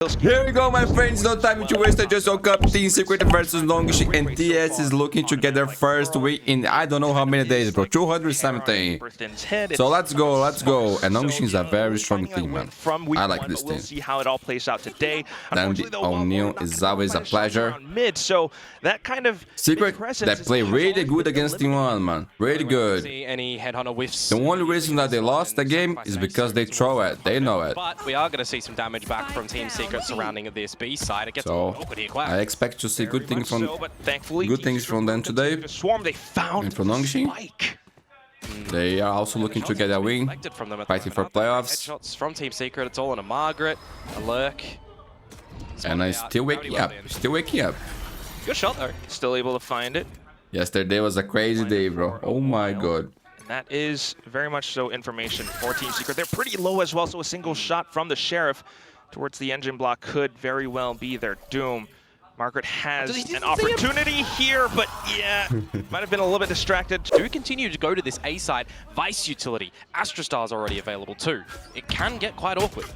Here we go, my friends. No time to waste. I just woke up. Team Secret versus Nongshim, and TS is looking to get their first win in I don't know how many days, bro. 217. So let's go, let's go. And Nongshim is a very strong team, man. I like this team. See how it all plays out today. Then the O'Neal is always a pleasure. Mid, so that kind of Secret, they play really good against Team 1, man. Really good. Any headhunter whiffs. The only reason that they lost the game is because they throw it. They know it. But we are going to see some damage back from Team Secret surrounding this B side. It gets awkward here. I expect to see good things from them today. And from Nongshim, they are also looking to get a win, fighting for playoffs. Headshots from Team Secret. It's all on a Margaret, a lurk. And I still waking up. Still waking up. Good shot though. Still able to find it. Yesterday was a crazy day, bro. Oh my god. That is very much so information for Team Secret. They're pretty low as well, so a single shot from the Sheriff towards the engine block could very well be their doom. Margaret has an opportunity here, but yeah, might have been a little bit distracted. Do continue to go to this A side. Vice utility. Astrostar is already available too. It can get quite awkward.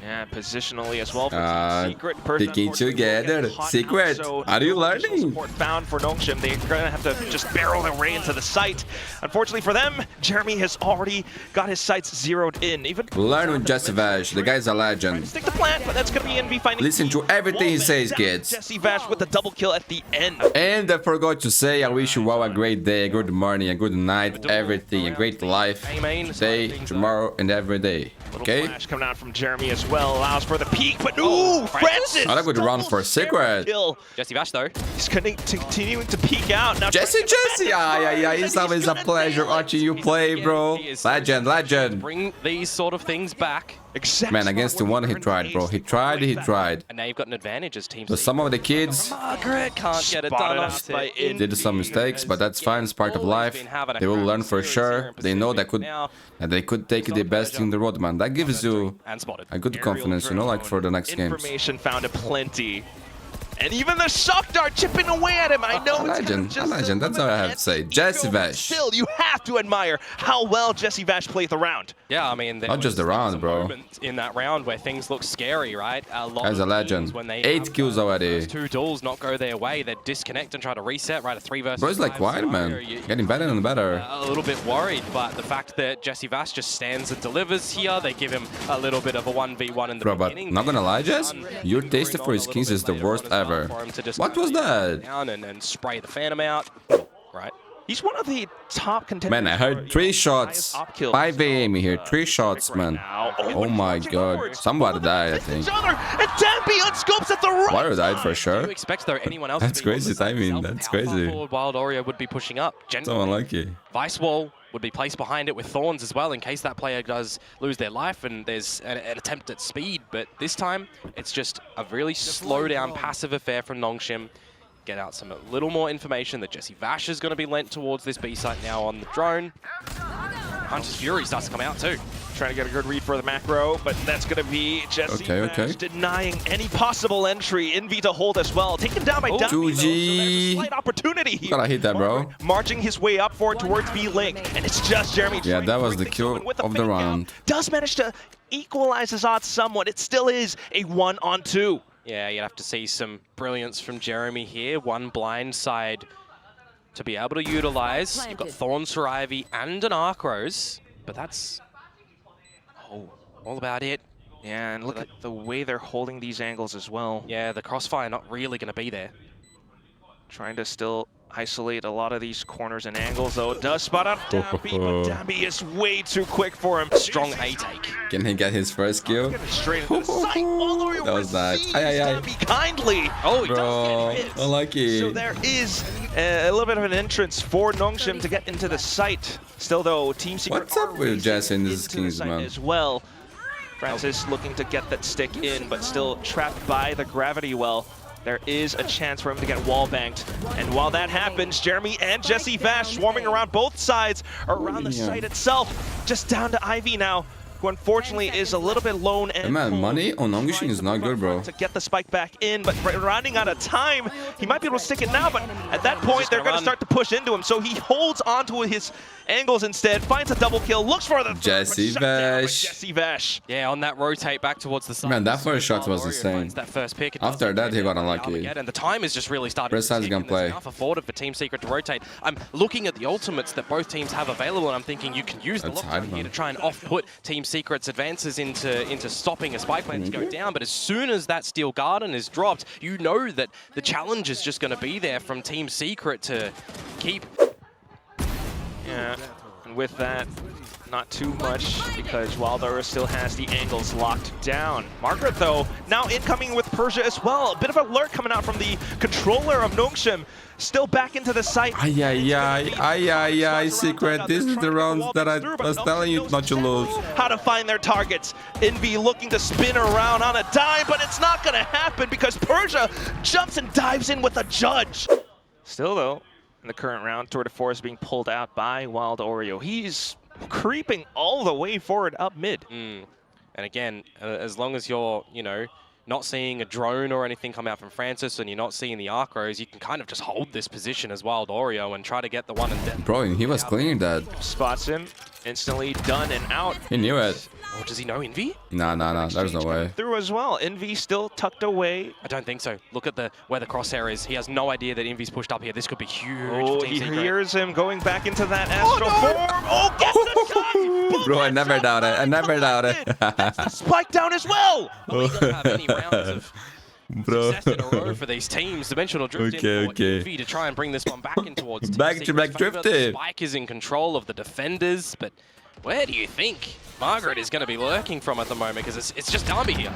Yeah, positionally as well for Team Secret. Picking together. Secret, are you learning? Support found for Nongshim. They're going to have to just barrel their way into the site. Unfortunately for them, Jeremy has already got his sights zeroed in. Even learn with Jesse Vash. The guy's a legend. Stick to plan, but that's going to be NV finding. Listen to everything he says, kids. Jesse Vash with the double kill at the end. And I forgot to say, I wish you all a great day, a good morning, a good night, everything, a great life, today, tomorrow, and every day. Okay? Flash coming out from Jeremy as well, allows for the peek, but ooh, Francis! Not a good round for Secret. Jesse Vash though. He's continuing to peek out. Now Jesse, yeah, it's always a pleasure watching you play, bro. Legend. Bring these sort of things back. Man, against the one he tried, bro. He tried. And now you've got an advantage as teams. But some of the kids Margaret can't get it done. did some mistakes, but that's fine. It's part of life. They will learn for sure. They know that they could take the best in the road, man. That gives you a good confidence, you know, like for the next games. Information found aplenty. And even the shock dart chipping away at him. I know a legend. That's all I have to say. Jesse Vash. Still, you have to admire how well Jesse Vash played the round. Yeah, I mean, not just the round, bro. In that round where things look scary, right? As a legend. 8 kills already. 2 duels not go their way. They disconnect and try to reset, right? A 3 versus 5. Bro, it's like wild, man. Getting better and better. A little bit worried, but the fact that Jesse Vash just stands and delivers here, they give him a little bit of a 1v1 in the beginning. But not gonna lie, Jess, your taste for his skins is the worst ever. What was that? Down and spray the Phantom out, right? He's one of the top contenders. Man, I heard 3 shots. 5 AM here. 3 shots, man. Oh my god. Somebody died, I think. And Dampy unscopes at the right. Water died for sure. Do you expect though anyone else? That's crazy timing. That's crazy. Wild Oreo would be pushing up. So unlucky. Vice wall would be placed behind it with thorns as well in case that player does lose their life and there's an attempt at speed. But this time, it's just a really slow down passive affair from Nongshim. Get out a little more information that Jesse Vash is going to be lent towards this B site now on the drone. Hunter's Fury starts to come out too. Trying to get a good read for the macro, but that's going to be Jesse Vash denying any possible entry. Envy to hold as well. Taken down by Dampy, so there's a slight opportunity here. Gotta hit that, bro. Marching his way up for it towards B-Link, and it's just Jeremy. Yeah, that was the kill of the round. Does manage to equalize his odds somewhat. It still is a 1-on-2. Yeah, you'd have to see some brilliance from Jeremy here. One blind side to be able to utilize. You've got Thorns for Ivy and an Arc Rose, but that's all about it. Yeah, and look at the way they're holding these angles as well. Yeah, the crossfire not really going to be there. Trying to still isolate a lot of these corners and angles, though. It does spot out Dampy, but Dampy is way too quick for him. Strong A take. Can he get his first kill? Straight into the sight. That was nice. Dampy kindly. Oh, bro, unlucky. So there is a little bit of an entrance for Nongshim to get into the site. Still, though, Team Secret. What's up with Jess in this skins, man? As well. Francis looking to get that stick in, but still trapped by the gravity well. There is a chance for him to get wall banked. And while that happens, Jeremy and Jesse Vash swarming around both sides around the site itself. Just down to Ivy now, who unfortunately is a little bit lone and man, money on Nongshim is not good, bro. To get the spike back in, but running out of time, he might be able to stick it now, but at that point, they're going to start to push into him, so he holds onto his angles instead, finds a double kill, looks for the Jesse Vash. Jesse Vash. Yeah, on that rotate back towards the side. Man, that first shot was insane. That first pick. After that, he got unlucky. And the time is just really starting. First time's gonna play. Enough afforded for Team Secret to rotate. I'm looking at the ultimates that both teams have available, and I'm thinking you can use the lockdown here to try and off-put Team Secret's advances into stopping a spike plant to go down. But as soon as that Steel Garden is dropped, you know that the challenge is just going to be there from Team Secret to keep. Yeah, and with that, not too much because Wildora still has the angles locked down. Margaret, though, now incoming with Persia as well. A bit of alert coming out from the controller of Nongshim. Still back into the site. Secret. This is the rounds that I was telling you not to lose. How to find their targets. Envy looking to spin around on a dime, but it's not going to happen because Persia jumps and dives in with a judge. Still, though, in the current round, twltch being pulled out by Wild Oreo. He's creeping all the way forward up mid. And again, as long as you're, not seeing a drone or anything come out from Francis and you're not seeing the Arcros, you can kind of just hold this position as Wild Oreo and try to get the one and dead. Bro, he was cleaning that. Spots him, instantly done and out. He knew it. Or does he know Envy? Nah, there's no way. Through as well. Envy still tucked away. I don't think so. Look at where the crosshair is. He has no idea that Envy's pushed up here. This could be huge. Oh, he hears him going back into that astral form. Oh, gets the shot! Bro, I never doubt it. I never doubt it. That's the spike down as well. Well, he doesn't have any rounds of Bro. success in a row for these teams. Dimensional drift in for Envy to try and bring this one back in towards Team Back Secret's drift favor. it. Spike is in control of the defenders, but where do you think Margaret is going to be lurking from at the moment? Because it's just Darby here.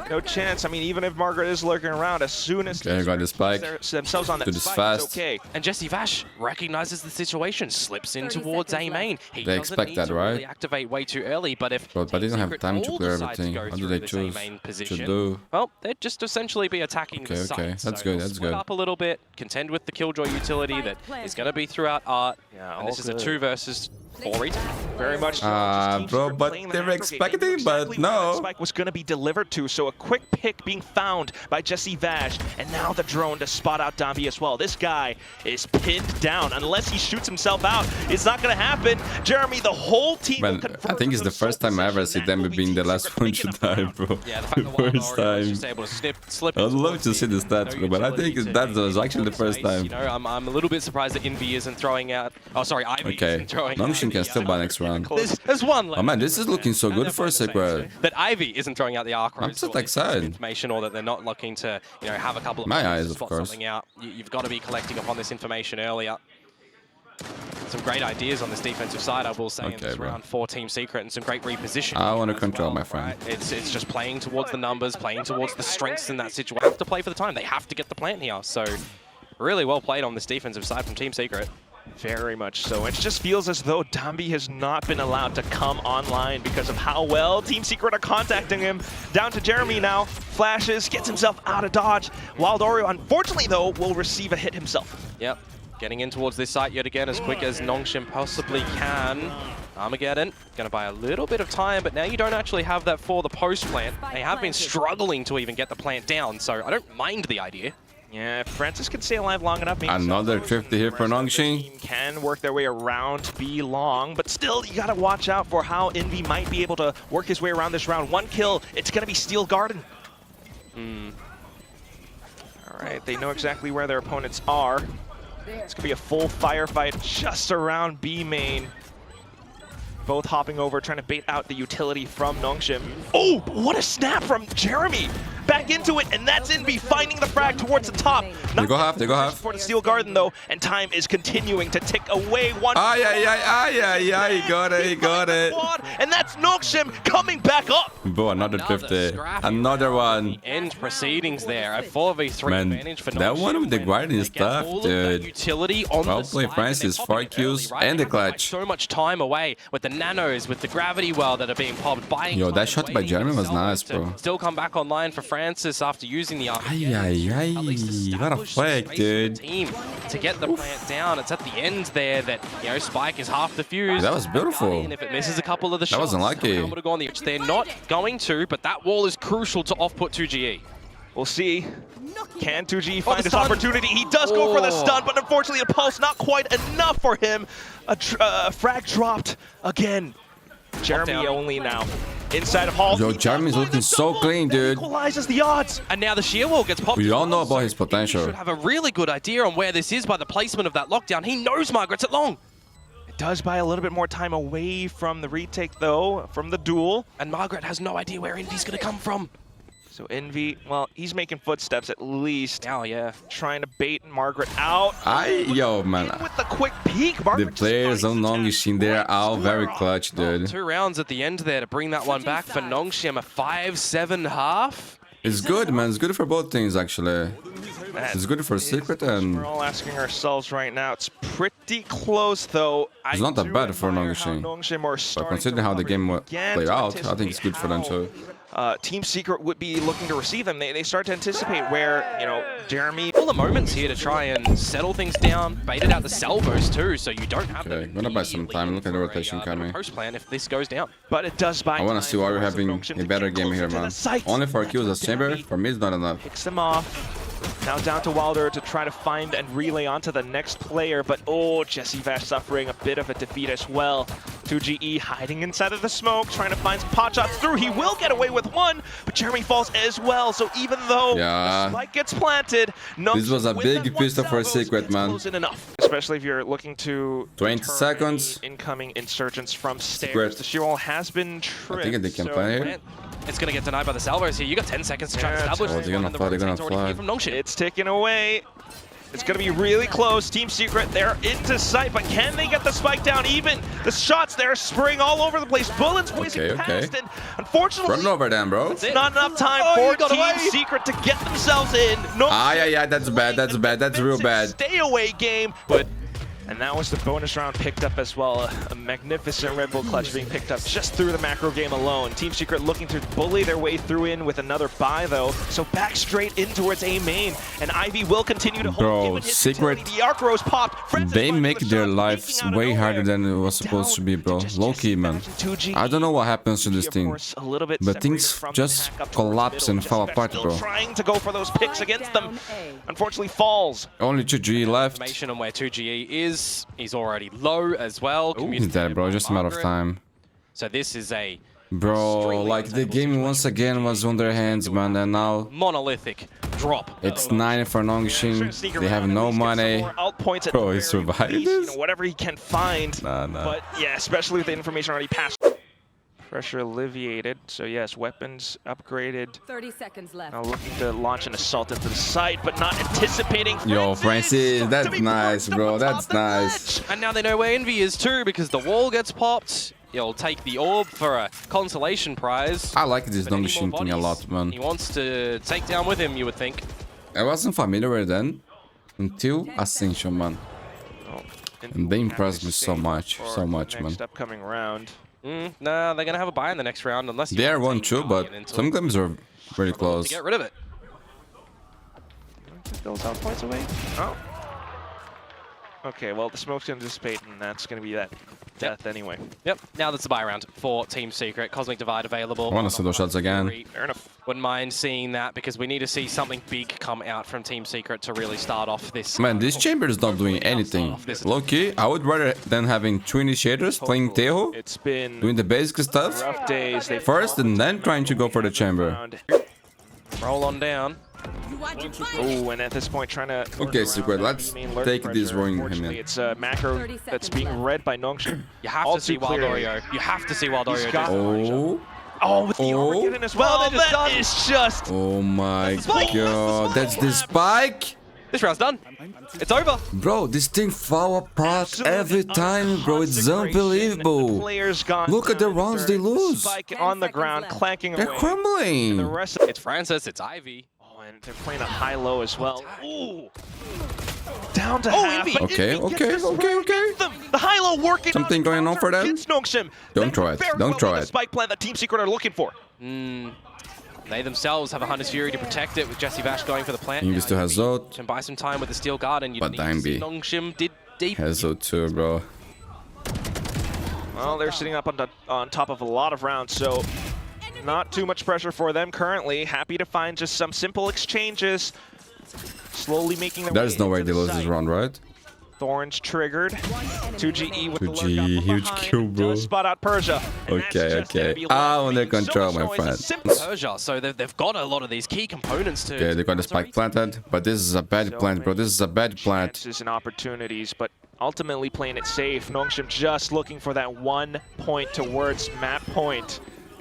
No chance. I mean, even if Margaret is lurking around, as soon as Okay, got the spike. themselves on that Do this spike, fast. it's okay. And Jesse Vash recognizes the situation, slips in towards A main. He They doesn't expect need that, to right? really activate way too early, but if But they Team don't have Secret time to all clear decide everything. go What do through they this choose A-main to position, do? well, they'd just essentially be attacking the site. Okay. So That's good, they'll that's split good. up a little bit, contend with the Killjoy utility that is going to be throughout Art. Yeah, And this is a good. 2 versus 4 retake. Very much so. Bro, but they were expecting, but no. Spike was going to be delivered to, so a quick pick being found by Jesse Vash, and now the drone to spot out Dambi as well. This guy is pinned down. Unless he shoots himself out, it's not going to happen. Jeremy, the whole team will Man, convert I think it's the first time I ever see them being the last one to die, bro. Yeah, the fact that Wild First Oreo was time. just able to slip I would love towards to see the stats, bro, but I think that was actually the first time. I'm a little bit surprised that Envy isn't throwing out. Oh, sorry, Ivy Okay, isn't throwing Nongshim out can the, still buy next round. There's one left. Oh man, this is looking so good for Secret. That Ivy isn't throwing out the Arcros. I'm so or the excited. information, or that they're not looking to, have a couple of My plays to eyes, of spot course. something out. You've got to be collecting upon this information earlier. Some great ideas on this defensive side, I will say, in this bro. round for Team Secret, and some great repositioning. I want to as control well, my friend. right? It's just playing towards the numbers, playing towards the strengths in that situation. They have to play for the time. They have to get the plant here. So really well played on this defensive side from Team Secret. Very much so. It just feels as though Dambi has not been allowed to come online because of how well Team Secret are contacting him. Down to Jeremy now. Flashes, gets himself out of dodge. Wild Oreo, unfortunately though, will receive a hit himself. Yep. Getting in towards this site yet again as quick as Nongshim possibly can. Armageddon, going to buy a little bit of time, but now you don't actually have that for the post plant. They have been struggling to even get the plant down, so I don't mind the idea. Yeah, if Francis can stay alive long enough, maybe Another 50 here for Nongshim. can work their way around B long, but still, you gotta watch out for how Envy might be able to work his way around this round. One kill, it's gonna be Steel Garden. All right, they know exactly where their opponents are. It's gonna be a full firefight just around B main. Both hopping over, trying to bait out the utility from Nongshim. Oh, what a snap from Jeremy! Back into it, and that's Envy finding the frag towards the top. They go half, they go half. For the Steel Garden though, and time is continuing to tick away. One. He got it, he got it. And that's Nongshim coming back up. Bro, another 50. Another one. End proceedings there. A 4v3 Man, advantage for that Nongshim. one with the grinding They get stuff, all of that dude. utility on Well the played, side, Francis. and they're 4 popping kills early, right? and the They have, like, clutch. so much time away with the nanos, with the gravity well that are being popped. Buying Yo, time that and shot by waiting Jeremy for was Salvo nice, to bro. Still come back online for Francis after using the Armageddon. What a Establish some flag, space for dude. the team to get the plant down. It's at the end there that, Spike is half the fuse. That was beautiful. And if it misses a couple of the shots, wasn't lucky. would have gone the edge. They're not going to, but that wall is crucial to off-put 2GE. We'll see. Can 2G find his opportunity? He does go for the stun, but unfortunately the pulse not quite enough for him. A frag dropped again. Jeremy only now. Inside of Hall. Yo, Jeremy's looking so clean, dude. Equalizes the odds. And now the shear wall gets popped. We all know about his So potential. He should have a really good idea on where this is by the placement of that lockdown. He knows Margaret's at long. It does buy a little bit more time away from the retake, though, from the duel. And Margaret has no idea where Envy's going to come from. So Envy, well, he's making footsteps at least. Oh, yeah. Trying to bait Margaret out. Yo, man. With the quick peek, The players on Nongshim, they're all very clutch, dude. 2 rounds at the end there to bring that one back for Nongshim. A 5-7 half. It's good, man. It's good for both teams, actually. It's good for Secret and... We're all asking ourselves right now. It's pretty close, though. It's not that bad for Nongshim. But considering how the game played out, I think it's good for them too. Team Secret would be looking to receive them. They start to anticipate where, you know, Jeremy... All the moments here to try and settle things down, baited out the salvos too, so you don't have Okay, gonna buy some time. Look at the rotation coming. Post plan if this goes down. But it does buy I wanna see why we're having a better game here, man. Only 4 kills as Chamber, for me it's not enough. Picks them off. Now down to Wilder to try to find and relay onto the next player, but Jesse Vash suffering a bit of a defeat as well. 2GE hiding inside of the smoke, trying to find some pot shots through. He will get away with one, but Jeremy falls as well. So even though the spike gets planted, this was a big pistol for a Secret, man. Enough. Especially if you're looking to 20 seconds. Incoming insurgents from stairs. Secret. The sheer wall has been tripped. I think they can play here. It's going to get denied by the salvos here. You got 10 seconds to try to establish. They're gonna fly, they're gonna fly. From Nongshim. It's ticking away. It's going to be really close. Team Secret, they're into sight, but can they get the spike down even? The shots there spraying all over the place. Bullets whizzing past, and unfortunately, run over them, bro. it's not enough time for Team Secret to get themselves in. No, yeah, that's bad, that's bad, that's real bad. Stay away game, and that was the bonus round picked up as well. A magnificent Red Bull clutch being picked up just through the macro game alone. Team Secret looking to bully their way through in with another buy though. So back straight in towards A main. And Ivy will continue to hold. Bro, Secret, the arc rose popped. they make their lives way harder than it was supposed to be, bro. Low-key, man. I don't know what happens to this team, but things just collapse and fall apart, bro. Trying to go for those picks against them. Unfortunately falls. Only 2G left. Information on where 2GE is. He's already low as well. He's dead, bro. Just a matter of time. So this is a... Bro, like the game once again was on their hands, man, and now... monolithic drop. It's 9 for Nongshim. They have no money. Bro, he's surviving this? Whatever he can find. Nah. But yeah, especially with the information already passed. Pressure alleviated, so yes, weapons upgraded. 30 seconds left. Now looking to launch an assault into the site, but not anticipating. Yo, Francis, that's nice, bro. That's nice. And now they know where Envy is too, because the wall gets popped. He'll take the orb for a consolation prize. I like this Nongshim thing a lot, man. He wants to take down with him, you would think. I wasn't familiar with them until Ascension, man. And they impressed me so much, man. Next upcoming round. Nah, they're gonna have a buy in the next round unless They are 1-2, but some games are very close. Get rid of it. Those out points away. Oh. Okay, well the smoke's gonna dissipate, and that's gonna be that death anyway. Yep. Now that's the buy round for Team Secret. Cosmic Divide available. I want to see those shots again. Fair enough. Wouldn't mind seeing that because we need to see something big come out from Team Secret to really start off this. Man, this chamber is not doing anything. Low-key, I would rather than having 2 initiators playing Tejo, It's been doing the basic stuff rough days. They first and then trying to go for the chamber. Roll on down. Oh, and at this point trying to... Okay, Secret, let's take this ruin him in. It's a macro that's being read by Nongshim. You have to see Wild Oreo. You have to see Wild Oreo. Oh, with the organ as well. That is just... Oh my god, that's the spike? This round's done. It's over. Bro, this thing fall apart every time, bro. It's unbelievable. Look at the rounds they lose. Spike on the ground, clanking away. They're crumbling. The rest It's Francis, it's Ivy. Oh, and they're playing a high-low as well. Ooh. Down to half. Envy. Okay. The high-low working. Something going on for them? Nongshim. Don't try it. Don't try The it. spike plan that Team Secret are looking for. They themselves have a Hunter's Fury to protect it with Jesse Vash going for the plant. Envy still has Zod. Can buy some time with the Steel Guard and you But need to see Envy Nongshim did deep. has Zod too, bro. Well, they're sitting up on top of a lot of rounds, so Not too much pressure for them currently. Happy to find just some simple exchanges. Slowly making their There's way no way into they the lose this site. round, right? Thorns triggered. 2GE with the 2G, lurk out from huge behind. kill, bro. Does spot out Persia. And that's Okay, just gonna okay. be I'm under left. So control, much my noise, friend. a simple Persia, so they've got a lot of these key components to... Okay, they got the spike planted, but this is a bad plant, bro. This is a bad plant. chances and opportunities, but ultimately playing it safe. Nongshim just looking for that 1 point towards map point.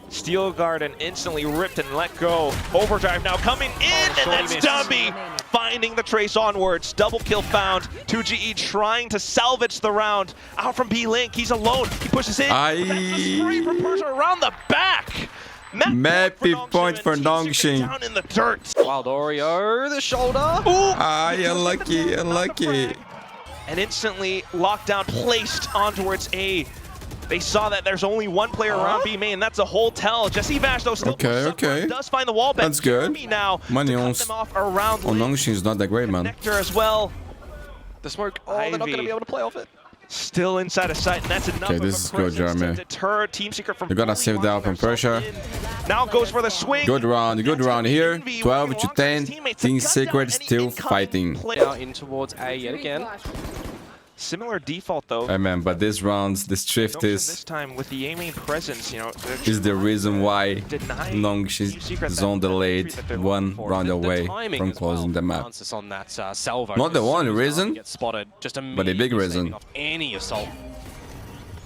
Steel Garden instantly ripped and let go. Overdrive now coming in, and that's Dumby finding the trace onwards. Double kill found. 2GE trying to salvage the round. Out from B-Link, he's alone. He pushes in. That's the spray from Persia around the back. Mappy point for Nongshim. Down in the dirt. Wild Oreo, the shoulder. Ooh. Ah, unlucky, unlucky. And instantly lockdown placed on towards A. They saw that there's only one player around B main, and that's a whole tell. Jesse Vash though still does find the wall back. That's good. Now Money to cut on them off around Nongshim is not that great, man. Nectar as well. The smoke. Oh, they're not going to be able to play off it. Still inside of sight, and that's enough. Okay, this is good, Jeremy. To deter Team Secret from They're gonna save that from Persia. Now goes for the swing. Good round here. 12 to 10. Team Secret still fighting. Now in towards A yet again. Similar default though. Hey man, but this rounds, this shift This is time with the A-main presence, you know, the reason why Nongshim is on the lead, 1 round away from closing the map. On that, salvo. Not the only reason, Get spotted, just but a big reason. off any assault.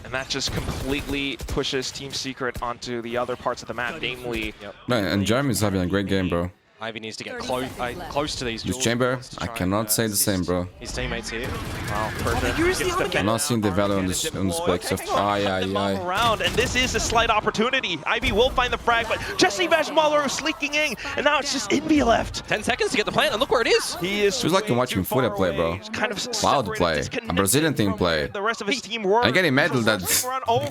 and that just completely pushes Team Secret onto the other parts of the map, namely. Man, and Jeremy's having a great game, bro. Ivy needs to get close to these. This duels chamber, to I try cannot and, say the same, bro. His teammates here. Wow, Persia I'm not seeing the value on this spec, so around, and this is a slight opportunity. Ivy will find the frag, but Jesse Vashmaller is leaking in, and now it's just Envy left. 10 seconds to get the plant, and look where it is. He is. Feels like I'm watching Furia play, bro. Kind of Loud play, a Brazilian team play. The rest of his team were. I'm getting mad that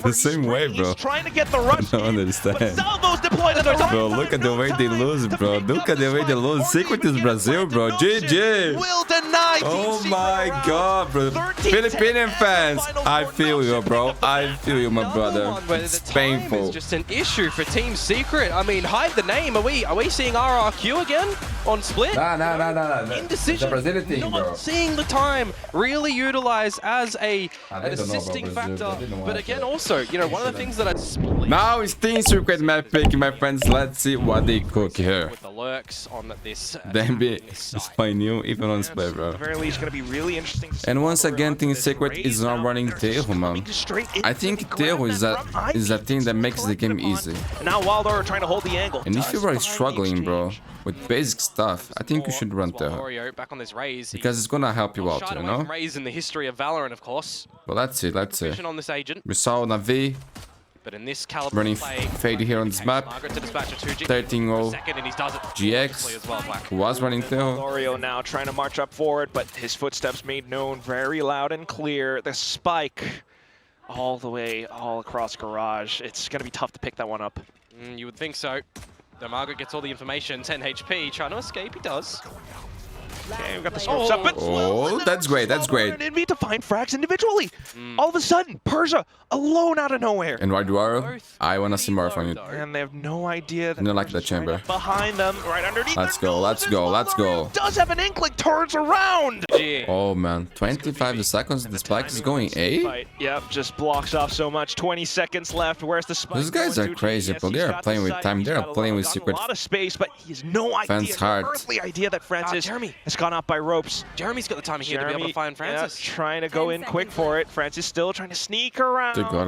the same way, bro. He's trying to get the rush. I don't understand. But Salvo's deployed at the Bro, look at the way they lose, bro. Look at the way they lose. Secret is Brazil, bro. GG. Will deny. Oh my god, bro. Filipinian fans, I feel you, bro. I feel you, my brother. It's painful. It's just an issue for Team Secret. I mean, hide the name. Are we seeing RRQ again on split? Nah. Indecision. The Brazilian team, bro. Not seeing the time really utilized as an don't know assisting about Brazil. factor. They didn't But want again, to. also, you know, one of the things that I split Now it's Team Secret map pick, my friends. Let's see what they cook here. with the lurks on this. Dambi is quite new, even on split, At bro. the very least, going to be really interesting to see And once how we're again, onto Team this Secret raid is not now. running They're Tejo, just man. coming straight in. I think They Tejo grab is that from Ivy. a team that makes the game easy. And now Wilder trying to hold the angle. And if Does you are find the struggling, bro, exchange. with basic stuff, I think you should run Tejo. Oreo back on this raise. Because it's gonna help you out, Shied you away from know? Raze in the history of Valorant, of course. But let's see. Vision on this agent, We saw Navi but in this caliber running of play, fade here on this map. Margaret to dispatch a 2G. 13-0 Second, and he does it GX, as well, Black. who was running Tejo. Lorio now trying to march up forward, but his footsteps made known very loud and clear. The spike all the way, all across garage. It's going to be tough to pick that one up. You would think so. The Margaret gets all the information, 10 HP, trying to escape, he does. Okay, we got the scopes up, but Oh, that's great, that's great. Envy to find frags individually. All of a sudden, Persia alone out of nowhere. And Raduaro, I wanna see more from you. And they have no idea that No, like Persia's the chamber. right up behind them, right underneath. Let's their go, let's noses, go, while let's Lorio go. Does have an inkling, turns around. Oh man, 25 seconds, the spike is going A? Fight. Yep, just blocks off so much. 20 seconds left. Where's the spike? These guys going are to? crazy, Yes, bro. he's They are got playing the with side, time. he's They are got playing with got Secret a lot of space, but he has no idea, fans' heart. no earthly idea that Francis Jeremy. has gone out by ropes. Jeremy's got the timing here to be able to find Francis. Yeah, trying to go in quick for it. Francis still trying to sneak around. They got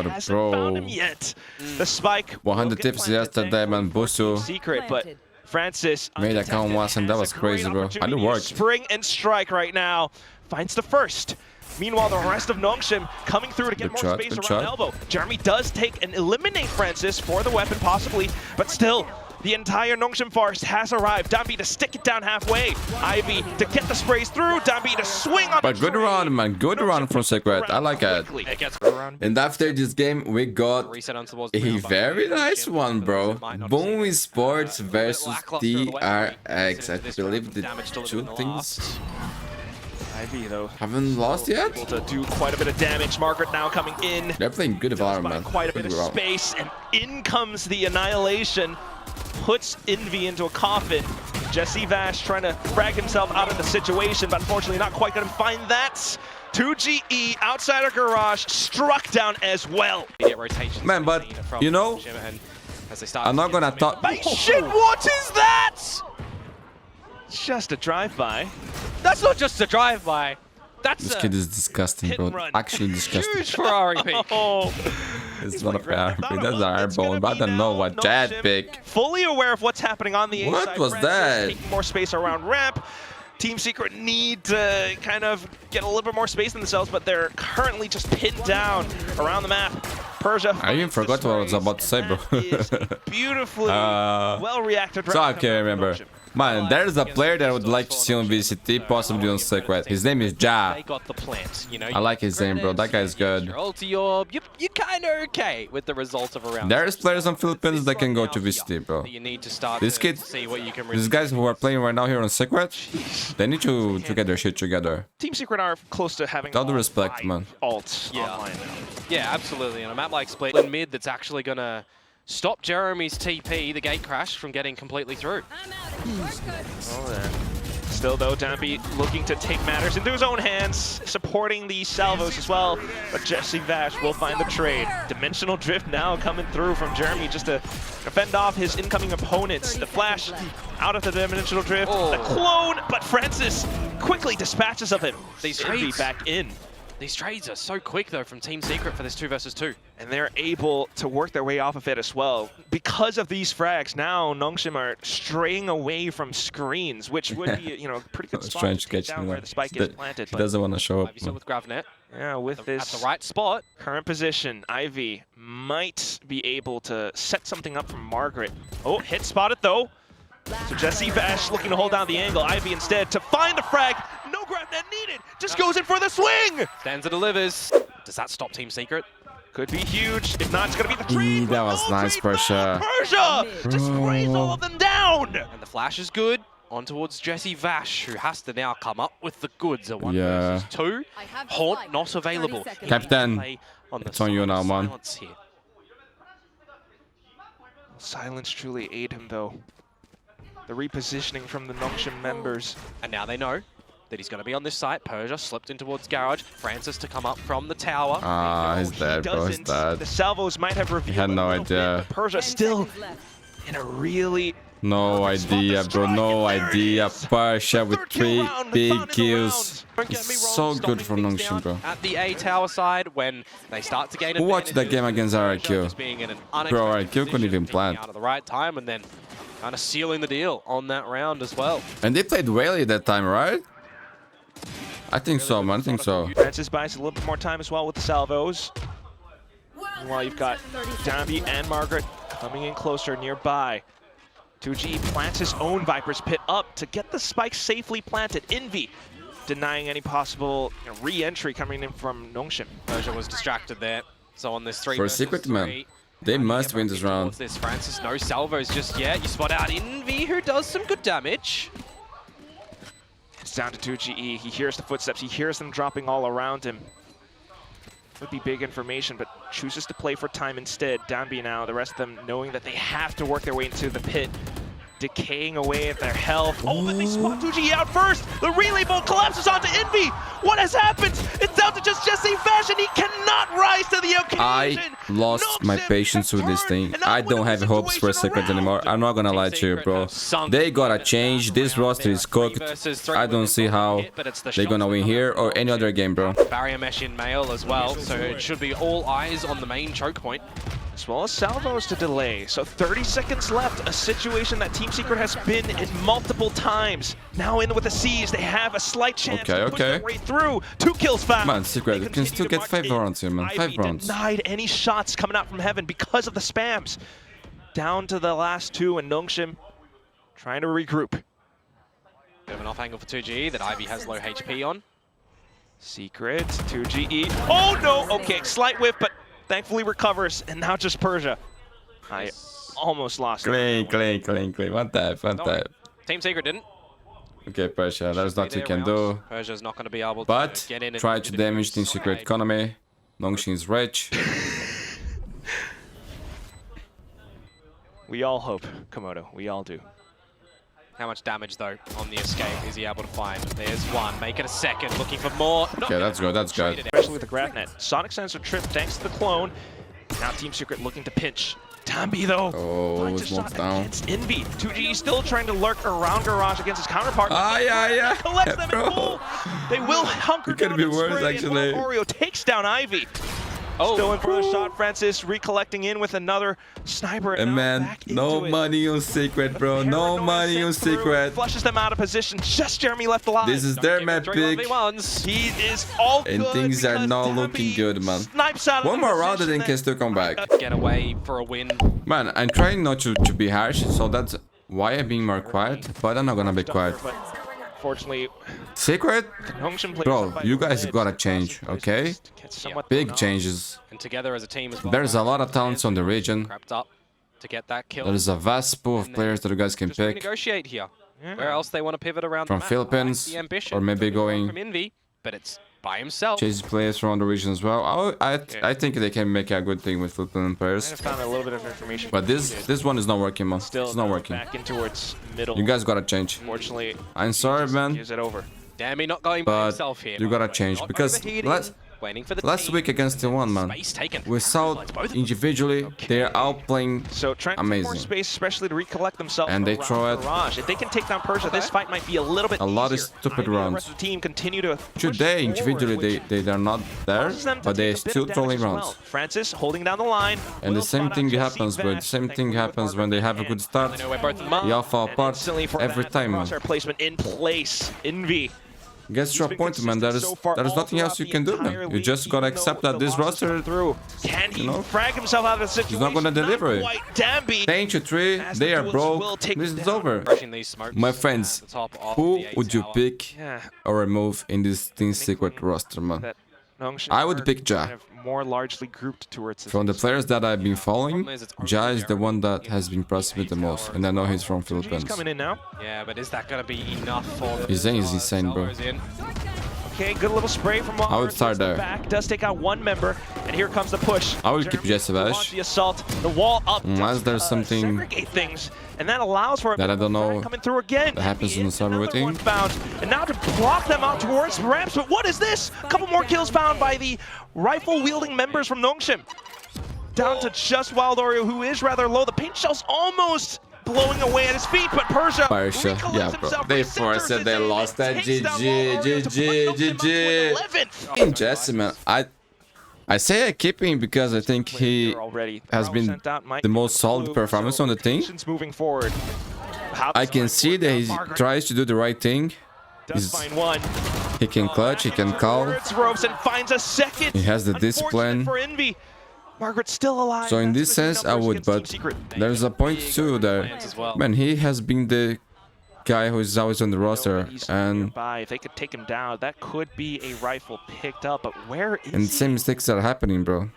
it, Hasn't found him bro. yet. The spike. 100 will get tips planted. yesterday, man. Busu Secret, but Francis made a undetected, count once, and that has was a great crazy, bro. I opportunity do to work. Spring and strike right now. Finds the first. Meanwhile, the rest of Nongshim coming through to get Good more shot, space good around shot. elbow. Jeremy does take and eliminate Francis for the weapon, possibly, but still, the entire Nongshim force has arrived. Dambi to stick it down halfway. Ivy to get the sprays through. Dambi to swing on But the good trade. run, man. Good run from Secret. I like it. Quickly. It gets And after this game, we got reset on towards a the ground, but very nice Nongshim, one, bro. it might not Boom seem- Sports versus lackluster of the way TRX. I this believe round. the Damage delivered two in the things. Ivy, though, Haven't lost yet? able to do quite a bit of damage. Margaret now coming in. They're playing good Valorant, man. Quite a bit of space, and in comes the Annihilation. Puts Envy into a coffin. Jesse Vash trying to frag himself out of the situation, but unfortunately not quite going to find that. 2GE outside our garage, struck down as well. Man, but you know, I'm not gonna talk. Shit, what is that? Just a drive-by. That's not just a drive-by. That's This kid is disgusting, bro. Actually disgusting. huge Ferrari pick. Oh, It's not a Ferrari pick. That's an airball. But I don't know what jet pick. Fully aware of what's happening on the A What side. was Francis that? taking more space around ramp. Team Secret need to kind of get a little bit more space in themselves, but they're currently just pinned down around the map. Persia. I even forgot what I was about to say, bro. Beautifully well reacted. So I can't remember. Man, there's a player that I would like to see on VCT, possibly on Secret. His name is Ja. They got the plant, you know. I like his name, bro. That guy's good. Your ulti orb, you're kind of okay with the result of a round. There's players on Philippines that can go to VCT, bro. You need to start This to kid, see what you can these guys who are playing right now here on Secret, they need to get their shit together. Team Secret are close to having With all due respect, man. Alts Yeah. online now. Yeah, absolutely. On a map like Split in mid, that's actually gonna stop Jeremy's TP, the gate crash, from getting completely through. Oh, there. Still, though, Dampy looking to take matters into his own hands, supporting the salvos as well. But Jesse Vash will find the trade. Dimensional Drift now coming through from Jeremy just to fend off his incoming opponents. The flash out of the Dimensional Drift, the clone, but Francis quickly dispatches of him. These Envy trades. back in. These trades are so quick, though, from Team Secret for this 2 versus 2. And they're able to work their way off of it as well. Because of these frags, now Nongshim are straying away from screens, which would be, you know, a pretty good spot Strange to take catch, down where the spike is planted. He doesn't want to show up. Ivy still with Gravnet. Yeah, with At this the right spot. current position, Ivy might be able to set something up for Margaret. Oh, hit spotted though. So Jesse Vash looking to hold down the angle. Ivy instead to find the frag. No grab net needed. Just goes in for the swing. Stands and delivers. Does that stop Team Secret? Could be huge. If not, it's going to be the trade. That was nice, Persia. Persia just sprays all of them down. And the flash is good. On towards Jesse Vash, who has to now come up with the goods. A 1 Yeah. versus 2. Haunt not available. Captain, Play on the it's on you side now, of man. silence here. Silence truly aid him though. The repositioning from the Nongshim members. And now they know that he's going to be on this site. Persia slipped in towards Garage. Francis to come up from the tower. Ah, he's dead, bro. He's dead. The salvos might have revealed. He had no idea. But Persia still in a really No idea, bro. No idea. Persia with 3 big kills. Don't get It's me wrong, so stomping good for things Nongshim, down bro. At the A tower side, when they start to gain Who watched that game against RIQ? Bro, RIQ couldn't even plant. Out at the right time and then kind of sealing the deal on that round as well. And they played Whaley that time, right? I think so, man. I think so. Francis buys a little bit more time as well with the salvos. Meanwhile, you've got Dambi and Margaret coming in closer nearby. 2G plants his own Viper's Pit up to get the spike safely planted. Envy denying any possible re-entry coming in from Nongshim. Persia was distracted there. So on this 3 For a versus Secret, 3, man, they must win this round. This Francis, no salvos just yet. You spot out Envy, who does some good damage. It's down to 2GE. He hears the footsteps. He hears them dropping all around him. Would be big information, but chooses to play for time instead. Downbeat now, the rest of them knowing that they have to work their way into the pit. Decaying away at their health. Oh, but they spot 2GE out first. The relay bolt collapses onto Envy. What has happened? It's down to just Jesse Vash, and he cannot rise to the occasion. I lost my patience with this thing. I don't have hopes for Secret anymore. I'm not gonna lie to you, bro. They gotta change. This roster is cooked. I don't see how they're gonna win here or any other game, bro. Barrier mesh in male as well, so it should be all eyes on the main choke point. As well as salvos to delay. So 30 seconds left, a situation that Team Secret has been in multiple times. Now in with the C's, they have a slight chance to push their way through. 2 kills found. Man, Secret, you can still get 5 rounds here, man. 5 rounds. Denied any shots coming out from heaven because of the spams. Down to the last 2, and Nongshim trying to regroup. Bit of an off angle for 2GE that Ivy has low HP on. Secret, 2GE. Oh no, okay, slight whiff, but thankfully recovers, and now just Persia. I almost lost it. Clean. One tap. Team Secret didn't. Okay, Persia, there's nothing you can do. Persia's not going to be able But to get in and try to damage Team Secret economy. Nongshim is rich. We all hope, Komodo. We all do. How much damage, though, on the escape is he able to find? There's one. Make it a second. Looking for more. Okay, that's good. That's good. Especially with the grab net. Sonic sensor trip thanks to the clone. Now Team Secret looking to pinch. Tambi, though. Oh, finds a it's knocked shot down. against Envy. 2G still trying to lurk around Garage against his counterpart. Yeah. Collects them in full. They will hunker It could down be and worse, spray, actually. And Oreo takes down Ivy. Oh, Still in for the shot, Francis recollecting in with another sniper. And now man, back no into it. money on Secret, bro. No Paranoia money on sent through, Secret. Flushes them out of position. Just Jeremy left alive. This is their map pick. He is all And good things are because not Tambi looking good, man. snipes out of One the more round and position then can still come back. Get away for a win. Man, I'm trying not to be harsh, so that's why I'm being more quiet, but I'm not gonna be quiet. But fortunately, Secret? Nongshim plays Bro, by you guys mid. gotta change, okay? Gets somewhat Big thrown off. changes. And together as a team as well. There's a lot of talents on the region. Crept up to get that kill. There's a vast pool of players that you guys can Just pick. renegotiate here. Where else they want to pivot around From the map. Philippines, The ambition or maybe going from Envy, but it's by himself. chase players from the region as well. I think they can make a good thing with Philippine I players. found a little bit of information. But this one is not working, man. Still It's not working. back in towards middle. You guys gotta change. Unfortunately, I'm sorry, man, gives it over. Damn, not going by but himself here. you by gotta the way. change Not because overheating, waiting for the last team, week against the one, man, space taken. we saw individually they are outplaying So trying to take more amazing. space, especially to recollect themselves. And they around throw it. Garage. If they can take down Persia, this fight might be a little bit A lot of easier. stupid Ivy and runs. The rest of the team continue to push Today, individually, forward, which they're not there, causes them to but they're take a bit still of damage throwing as well. rounds. Francis holding down the line. And the Will same spot thing out Jesse happens, but the Vash. same thing Thankfully, happens with when they have a Margaret good in start. I know where both of them are. They all fall And apart instantly for every that time, man. crosshair placement in place. Envy. Gets to a He's been point, man. consistent so far There's all nothing else throughout you can the do, entire man. You league, just gotta even accept though that the this losses roster, come through. Can he you know, frag himself out of the situation? not gonna deliver it. Quite Dambi. Change to 3, As they the are duels will broke. take This him is down. over. Rushing these smokes My friends, at the top of who the A would you tower. pick Yeah, or remove in this Team Secret roster, man? that Nongshim I would are pick Ja. kind of more largely grouped towards From the players that I've been following, Problem is it's only Ja is the Jeremy one that in has been impressed with the most, and I know he's from He's Philippines. coming in now. Yeah, but is that going to be enough for them? His Zane is insane, bro. Salvo's in. Okay, good little spray from I would start there. Back does take out one member, and here comes the push. I would keep Jeremy Jesse Vash. launch the assault, the wall up. Unless does, there's something segregate things, and that allows for a that I don't know coming through again. that happens in the server Another with him. one found, and now to block them out towards ramps. But what is this? A couple more kills found by the rifle-wielding members from Nongshim. Down to just Wild Oreo, who is rather low. The paint shell's almost blowing away at his feet, but Persia, Yeah, bro. They forced it, they lost that. GG. In Jesse, man, I say I keep him because I think he has been the most solid performance on the team. Moving forward. I can see that he tries to do the right thing. Does find one. He can clutch, he can call. Ropes and finds a second. He has the discipline. For Envy. Margaret's still alive. So in That's this the sense, I numbers would, against Team but Secret. there's a point too there. As well. Man, he has been the guy who is always on the roster, He's and nearby. If they could take him down, that could be a rifle picked up. But where is and he? same mistakes are happening, bro.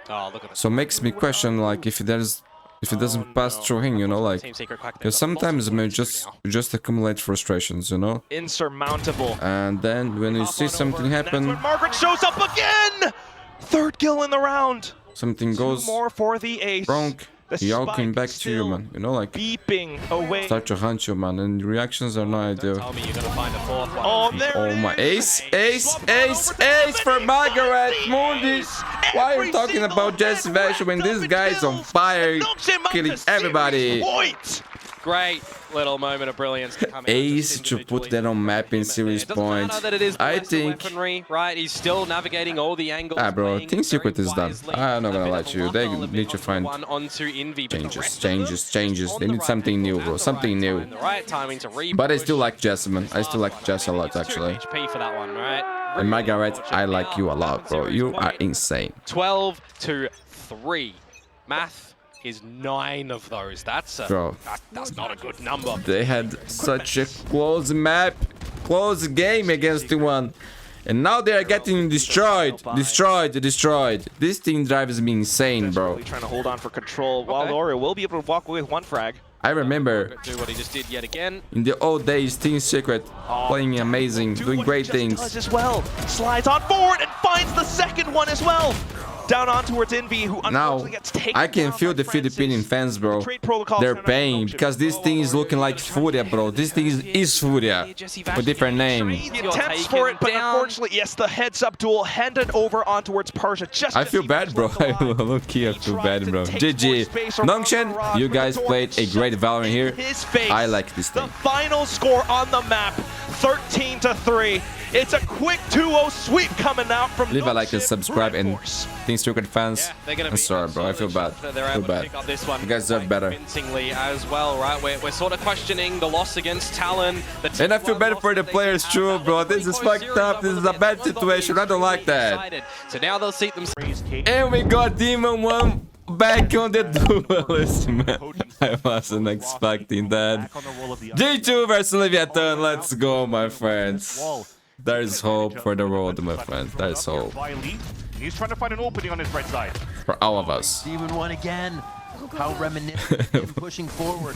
Oh, look at this. So makes me question, like, if it doesn't pass through him, you know, like, Team Secret cracked because it. sometimes man Multiple just accumulate frustrations, you know, Insurmountable. and then when you see something And that's happen, when Margaret shows up again. Third kill in the round. something Two goes more for the ace. wrong, The he all came spike back to you, still man, you know, like, beeping away. start to hunt you, man, and reactions are not ideal. Tell me you're going to find a fourth one. Oh, there Oh it my, is. ace for Margaret, Mundi. Why are you talking about Jesse Vash when this guy is on fire, killing everybody? Great little moment of brilliance to come out Ace just to put individually. that on map in It series doesn't points. matter that it is I lesser think, weaponry, right? He's still navigating all the angles. bro, playing Team Secret very is done. wisely. I'm not gonna A bit lie of to you. luck They element need to onto find one onto Envy, but the rest of them changes. on They the need right something new, angle bro. at the Something right new. time, the right timing to re-push. But I still like Jesse, man. I still like Jesse a lot, Two actually. HP for that one, right? And Margaret, I like you a lot, bro. You are insane. 12-3. Math is 9 of those. That's that's not a good number. They had such a close map, close game against one. And now they are getting destroyed. This team drives me insane, bro. Trying to hold on for control. Wild Oreo will be able to walk away with one frag. I remember Do what he just did yet again. in the old days, Team Secret playing amazing, doing great things. Does as well. Slides on forward and finds the second one as well. Down on towards Envy, who Now, unfortunately gets taken I can down feel by the Filipino Francis. fans, bro. Trade protocols They're are not paying Nongshim. because this thing is looking like Furia, bro. This thing is Furia with different name. He attempts for it, but unfortunately, yes, the heads-up duel handed over on towards Persia. Just I as feel he bad, was bro. left alive. Low-key, I feel He bad, tries bro. to take GG. more space around Nongshim, the rock, you but guys Dork played a great shut Valorant here. in his face. I like this The thing. final score on the map, 13-3. It's a quick 2-0 sweep coming out from Leave a like and Nongshim subscribe, and RedForce. Team Secret fans, Yeah, they're gonna I'm be sorry, bro. I feel bad. They're I feel able to bad. pick up this one You guys deserve quite better. convincingly as well, right? We're sort of questioning the loss against Talon. And I feel bad for the players too, bro. This is fucked up. This is a bad situation. I don't like that. So now they'll seat them. And we got Demon 1 back on the duelist, man. I wasn't expecting that. G2 versus Leviathan. Let's go, my friends. There's hope for the world, my friends. There's hope He's trying to find an opening on his right side. for all of us. Demon 1 again. How reminiscent of him pushing forward.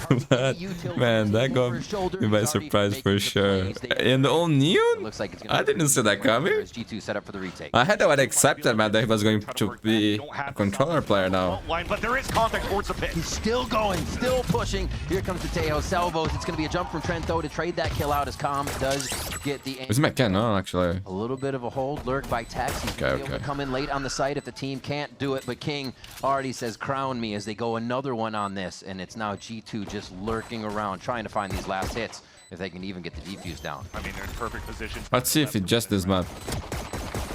Man, that got me by surprise for sure. And all new? Looks like it's I didn't see that coming. G2 set up for the retake. I had already accepted, man, that he was going to be a controller player now. Line, but there is contact towards the pit. He's still going, still pushing. Here comes the Teo Salvos. It's going to be a jump from Trent, though, to trade that kill out as Calm does get the... It's McCann, no, actually. A little bit of a hold lurk by Tex. He's gonna be able to come in late on the site if the team can't do it, but King already says crown me as they go another one on this, and it's now G2 just lurking around trying to find these last hits if they can even get the defuse down. I mean, they're in perfect position. Let's see if it's just this map.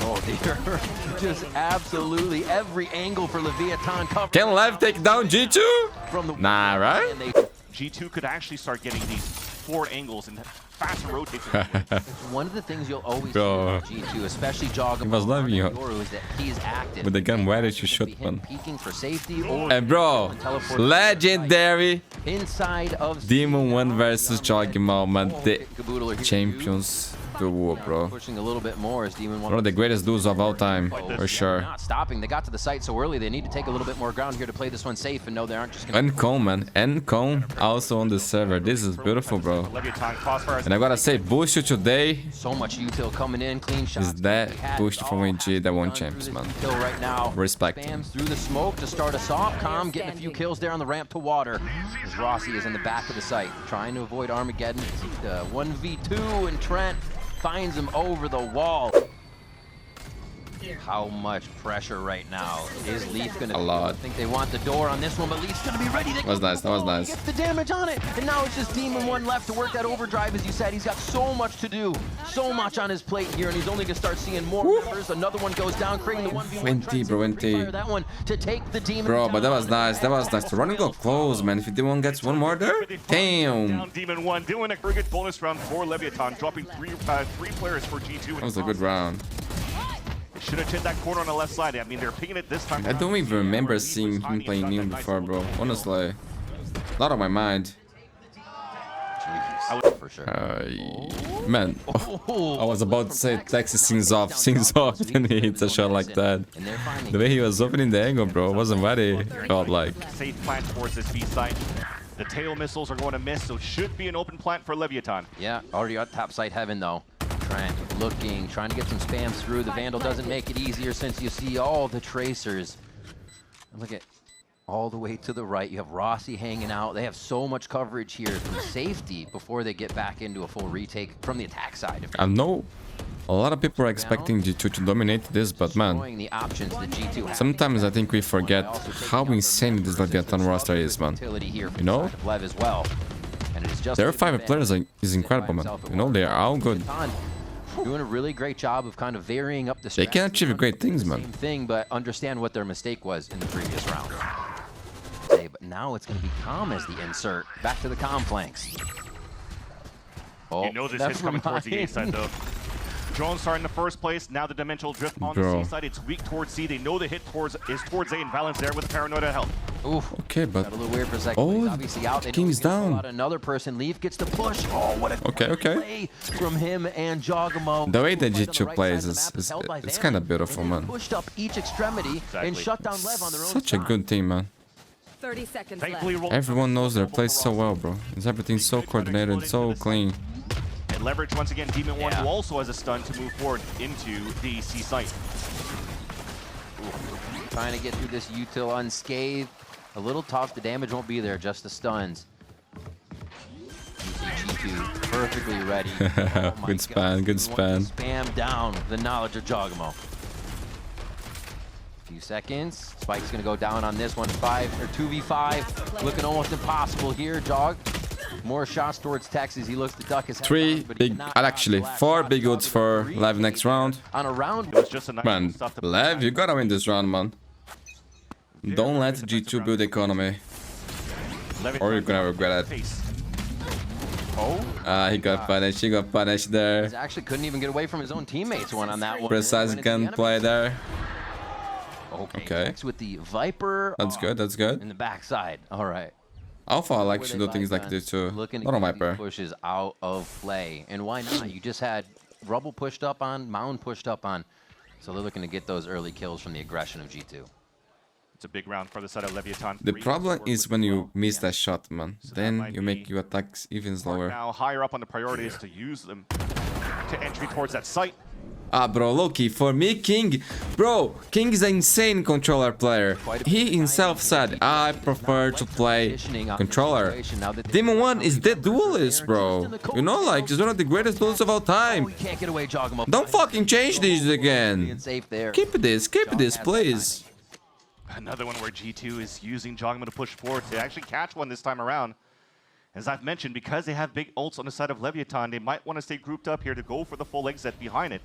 Oh, they're just absolutely every angle for Leviathan covered. Can Lev take down G2? From the Nah, right? and they, G2 could actually start getting these forward angles and faster rotating. one of the things you'll always Bro. see with G2, especially Jogga, He was loving you. is that he's active. With the gun ready to It's gonna shoot be him one. peeking for safety or And bro, teleport legendary inside of Demon 1 versus Joggimal, man. The Caboodle are here. champions duo, bro. Pushing a little bit more as Demon One of the greatest duos of all time, for sure. Not stopping. They got to the site so early. They need to take a little bit more ground here to play this one safe and know they aren't just going And Cone, man. And Cone also on the server. This is beautiful, bro. Leviathan crossfire. And I gotta say, Bush today so much util coming in, clean shots. is that pushed from WG that won champs, man. Kill right now. Respect. Spams through the smoke to start us off. Calm getting a few kills there on the ramp to water. As Rossi is in the back of the site, trying to avoid Armageddon. 1v2 and Trent finds him over the wall. How much pressure right now is Leaf gonna A lot. I think they want the door on this one, but Leaf's gonna be ready. That was nice, that was nice. He gets the damage on it, and now it's just Demon 1 left to work that overdrive, as you said. He's got so much to do, so much on his plate here, and he's only gonna start seeing more members. Another one goes down, creating the 1v1. 20, bro, 20. That one to take the Demon Bro, but that down. was nice. That was nice. The running go close, man. If Demon gets one more there, damn. Down Demon 1, doing a very good bonus round for Leviathan, dropping three players for G2. That was a good round. They should have hit that corner on the left side. I mean, they're picking it this time. I don't even remember seeing him playing Neon before, bro. Honestly, not on my mind. For sure. Man, I was about to say Texas sings off, and he hits a shot like that. And they're finding The way he was opening the angle, bro, wasn't very godlike. Safe plant towards this B site. The tail missiles are going to miss, so should be an open plant for Leviathan. Yeah, already at top site heaven though. Trent looking, trying to get some spams through. The Vandal doesn't make it easier since you see all the tracers. And look at all the way to the right. You have Rossi hanging out. They have so much coverage here from safety before they get back into a full retake from the attack side. I know a lot of people are expecting G2 to dominate this, but man, Showing the options that G2 have. sometimes I think we forget how insane this Leviathan roster is, man. You know? Lev as well. And it is just Their 5 players is incredible, man. You know, they are all good. Doing a really great job of kind of varying up the They can strats. achieve great things, man. Same thing, but understand what their mistake was in the previous round. But now it's going to be Calm as the insert. Back to the Calm flanks. Oh, You know this never hit's coming towards the A mind. side, though. Drones are in the first place. Now the dimensional drift on Bro. the C side. It's weak towards C. They know the hit is towards A, and Valence there with the paranoid to help. Oof. Okay, but Got a little weird for a second. Oh, He's obviously out. They know King's he's gonna pull down. out another person. Leaf gets the push. Oh, what a Okay, great okay. play from him and Jogamo. The way that Right on G2 right plays side of the map is held by it's Van, kind of beautiful, and they man. Pushed up each extremity and Exactly. shut down Lev on their own Such a side. good team, man. 30 seconds Thankfully, left. Everyone knows their place so well, bro. It's everything so coordinated, so clean. And leverage once again, Demon 1, Yeah. who also has a stun to move forward into the C site. Trying to get through this util unscathed. A little tough. The damage won't be there, just the stuns. G2 perfectly ready. Oh my Good span, God. good We want to span. Spam down the knowledge of Jogamo. Few seconds. Spike's gonna go down on this one. 2v5. Looking almost impossible here. Jog. More shots towards Texas. He looks to duck his head Three down, but he big, cannot actually dodge the 4 last big shot. ults for Lev next round. On a round. It was just a nice Man, stuff to Lev, you gotta win this round, man. Don't let G2 build economy. Or you're gonna regret it. Oh, He got punished, he got punished there. He actually couldn't even get away from his own teammates one on that one. Precise Went into the enemy. gunplay there. Okay. Tex with the Viper. That's good, that's good. In the backside. All right. Alpha, I like to do things like this too. Looking to Not on get these Viper. pushes out of play. And why not? You just had Rubble pushed up on, Mound pushed up on. So they're looking to get those early kills from the aggression of G2. it's a big round for the side of Leviathan. The 3. problem Work is with when you well. miss that shot, man. that Then might you make be your attacks even Mark slower. now higher up on the priority is to use them to entry towards that site. Ah, bro, Loki, for me, King, bro, King is an insane controller player. He himself said, I prefer to play controller. Demon 1 is the duelist, bro. You know, like, he's one of the greatest duelists of all time. We can't get away, Jogamo. Don't fucking change these Being again. safe there. Keep this, please. Another one where G2 is using Jogma to push forward to actually catch one this time around. As I've mentioned, because they have big ults on the side of Leviathan, they might want to stay grouped up here to go for the full exit behind it,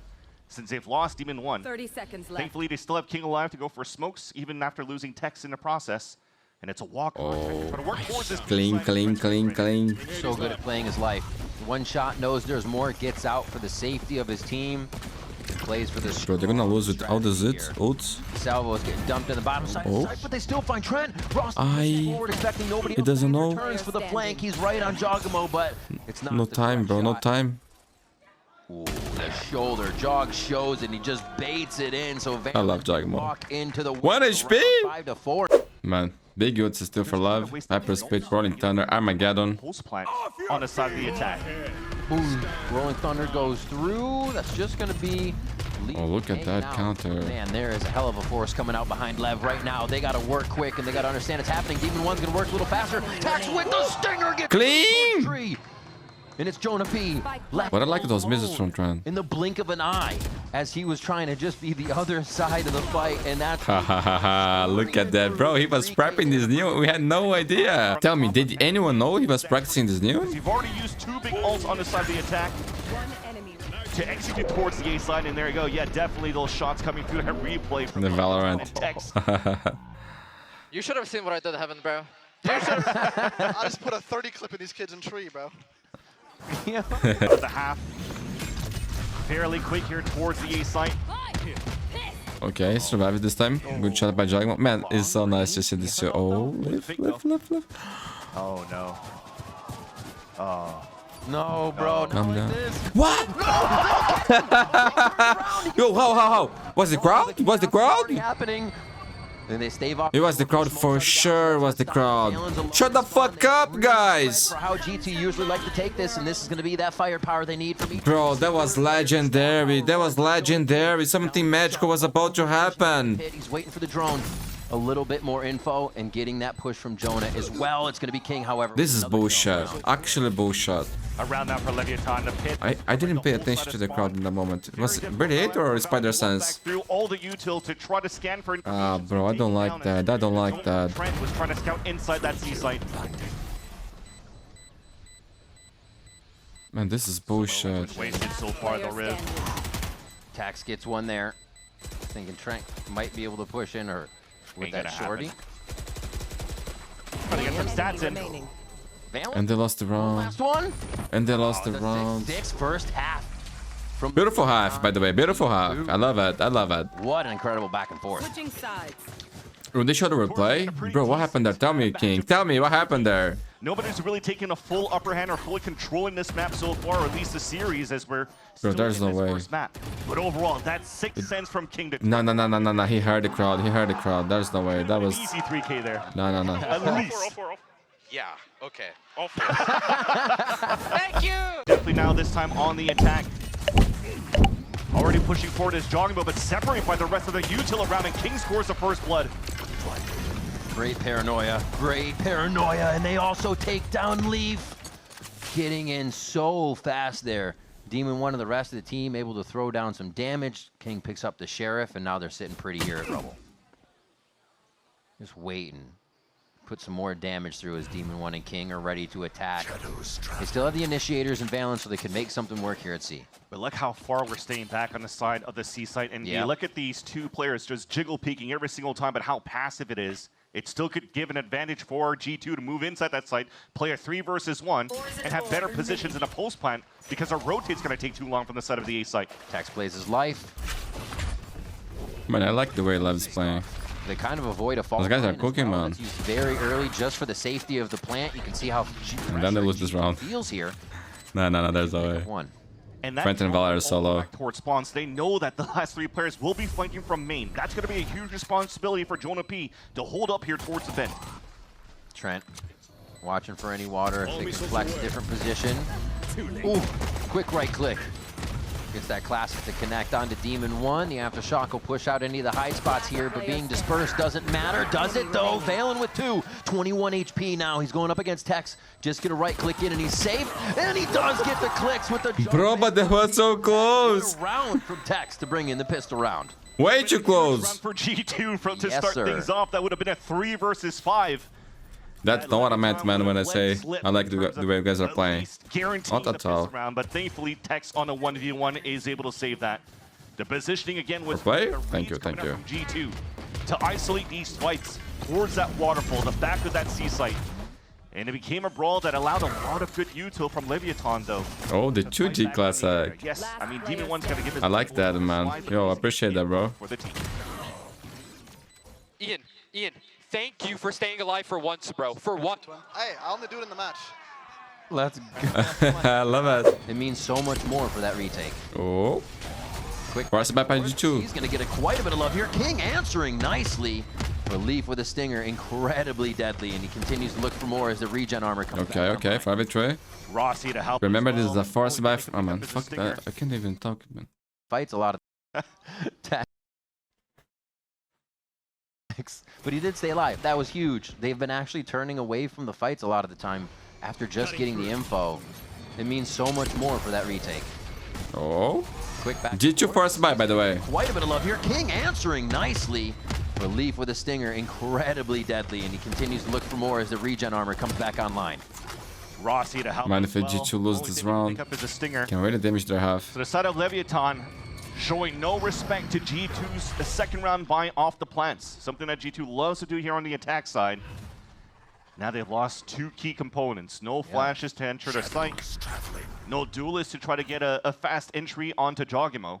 since they've lost Demon 1. 30 seconds left. Thankfully, they still have King alive to go for smokes, even after losing Tex in the process. And it's a walk. But it worked towards this Clean, clean, clean, clean. So good at playing his life. One shot, knows there's more, gets out for the safety of his team. Plays for this. Bro, they're gonna lose with all the zits, ults. Salvo's getting dumped in the bottom side, Oh. but they still find Trent. Ross forward, expecting nobody He else. doesn't know. Turns for the flank. He's right on Jogamo, but it's not. No the time, correct bro, no shot. time. Ooh, the shoulder. Jog shows and he just baits it in. So I love Jogamo. walk into the 1 HP? 5-4. Man, big ults is still for love. Hyperspeed, Rolling Thunder, Armageddon. Pulse plant on the side of the attack. Boom. Rolling Thunder goes through. That's just going to be... Oh, look at that Now, counter. Man, there is a hell of a force coming out behind Lev right now. They got to work quick and they got to understand it's happening. Demon 1's going to work a little faster. Tax with the stinger. Gets Clean! tree. And it's Jonah P. Left But I like those misses alone from Tran. in the blink of an eye as he was trying to just be the other side of the fight. And that's... Ha ha ha ha, look at that, bro. He was prepping this new. We had no idea. Tell me, did anyone know he was practicing this new? You've already used 2 big ults on the side of the attack One enemy. to execute towards the A side, and there you go. Yeah, definitely those shots coming through that replay from The Valorant. and Tex. You should have seen what I did, Heaven, bro. You should I just put a 30 clip in these kids in tree, bro. The half. Fairly quick here towards the A site. Okay, survived this time. Good shot by Jagmo. Man, it's so nice to see this. Oh, lift. Oh no. Oh. No, bro. Calm not down. like this. What? Yo, how? Was the crowd? Was the crowd? Happening. Then they stave off. It was the crowd for sure. Was the crowd? Shut the fuck up, guys! For how GT usually like to take this, and this is going to be that firepower they need from each. Bro, that was legendary. That was legendary. Something magical was about to happen. He's waiting for the drone. A little bit more info and getting that push from Jonah as well. It's going to be King, however. This is Another bullshit. kill. Actually bullshit. Around now for Leviathan, the pit. I didn't pay attention to the crowd in that moment. Was it Bird or Spider Sense? Through all the util to try to scan for. Ah, bro, I don't like that. I don't like that. Trent was trying to scout inside that C site. Man, this is bullshit. Wasted so far, the Riv. Tax gets one there. Thinking Trent might be able to push in or with Ain't that gonna shorty. Trying to get some stats in. Remaining. Valent, And they lost the round. last one. And they lost the The round. 6-6 first half. From Beautiful half, by the way. Beautiful half. I love it. I love it. What an incredible back and forth. Switching sides. When they showed the replay, bro, what happened there? Tell me, King. Tell me what happened there. Nobody's really taken a full upper hand or fully controlling this map so far, or at least the series, as we're still there's in no this way. first map. But overall, that's 6 cents from King to No. He heard the crowd. He heard the crowd. There's no way. That was... easy 3K there. No. At least. Yeah, okay. Thank you! Definitely now this time on the attack. Already pushing forward is Jogmo, but separated by the rest of the util around, and King scores the first blood. Great paranoia, and they also take down Leaf. Getting in so fast there. Demon 1 and the rest of the team able to throw down some damage. King picks up the Sheriff, and now they're sitting pretty here at Rubble. Just waiting. Put some more damage through as Demon 1 and King are ready to attack. They still have the Initiators and Valence, so they can make something work here at C. But look how far we're staying back on the side of the C site, and you look at these two players just jiggle peeking every single time, but how passive it is. It still could give an advantage for G2 to move inside that site, play a 3 versus 1, and have better positions in a post plant because our rotate's going to take too long from the side of the A site. Tex plays his life. Man, I like the way Lev's playing. They kind of avoid a fall. Those guys are cooking, man. It's used very early just for the safety of the plant. You can see how And then they lose this round. feels here. No, there's no way. One. And Brent and Valor are solo. Towards spawns, they know that the last 3 players will be flanking from main. That's going to be a huge responsibility for Jonah P to hold up here towards the vent. Trent watching for any water. If they can flex a different position. Ooh, quick right click. Gets that classic to connect onto Demon 1. The Aftershock will push out any of the high spots here, but being dispersed doesn't matter. Does it though? Valen with 2. 21 HP now. He's going up against Tex. Just gonna right click in and he's safe. And he does get the clicks with the Bro, but that was so close. round from Tex to bring in the pistol round. Way too Round close. for G2 to Yes, start sir. things off. That would have been a 3 versus 5. That's not what I meant, man, when I say I like the way you guys are playing. Not at all. Round, but thankfully, Tex on a 1v1 is able to save that. The positioning again was play? the Thank you, reads coming thank up from G2 to isolate these fights towards that waterfall, the back of that C site. And it became a brawl that allowed a lot of good util from Leviathan, though. Oh, the to 2G fight class back in the air. hack. Yes, I mean, Demon 1's going to give his I like that, man. Yo, I appreciate that, bro. For the team. Ian, thank you for staying alive for once, bro. For what? Hey, I only do it in the match. Let's go. I love it. It means so much more for that retake. Oh. Quick. Force back by G2. He's going to get quite a bit of love here. King answering nicely. Relief with a stinger, incredibly deadly, and he continues to look for more as the regen armor comes back. Okay, 5v3. Rossi to help. Remember, as this well. is a force by... Going Oh, man, up as a fuck stinger. that. I can't even talk, man. Fights a lot of tactics, but he did stay alive. That was huge. They've been actually turning away from the fights a lot of the time after just getting the info. It means so much more for that retake. Oh. Quick back. G2 force by the way. Quite a bit of love here. King answering nicely. Relief with a stinger, incredibly deadly, and he continues to look for more as the regen armor comes back online. Rossi to help. Man, as if well. G2 lose Only this thing they round, pick up is a stinger. can really damage their half. So the side of Leviathan showing no respect to G2's second round buy off the plants. Something that G2 loves to do here on the attack side. Now they've lost 2 key components. No flashes to enter their site. No duelists to try to get a fast entry onto Jogimo.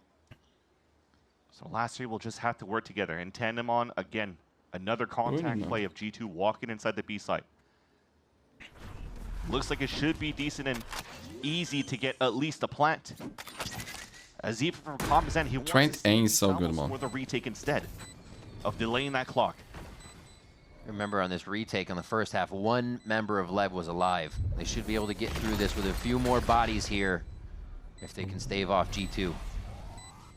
So last year we'll just have to work together. And tandem on, again, another contact play of G2 walking inside the B site. Looks like it should be decent and easy to get at least a plant. As even from Combizan, he wants Trent to see ain't so good, Samus man. for the retake instead of delaying that clock. Remember, on this retake on the first half, 1 member of Lev was alive. They should be able to get through this with a few more bodies here if they can stave off G2.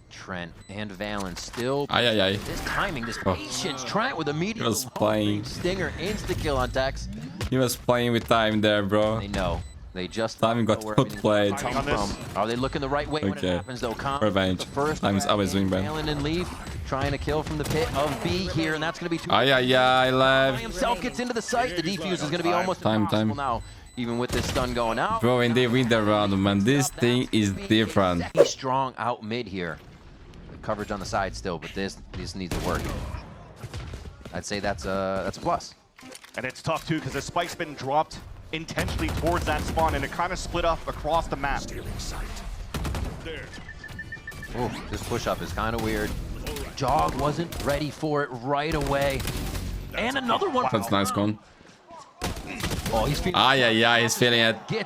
Trent and Valen still. Aye. This timing, this Oh. patience. Trent with a medium He was playing. stinger, insta-kill on Tex. He was playing with time there, bro. They know. They just Timing got know where outplayed. everything's gonna come from. Are they looking the right way when it Okay. happens, though? Revenge. The first Time's always win, man. Valen and Leaf trying to kill from the pit of B here, and that's going to be too. Aye, Lev. Himself gets into the site. The defuse is going to be almost Time. impossible now, even with this stun going out. Bro, and they win the round, man. This thing is different. He's strong out mid here. The coverage on the side still, but this needs to work. I'd say that's a plus. And it's tough too because the spike's been dropped intentionally towards that spawn and it kind of split up across the map. Oh, this push-up is kind of weird. Jog wasn't ready for it right away. And another one. That's nice, con. Oh, he's feeling Ah, yeah, he's feeling it. Gets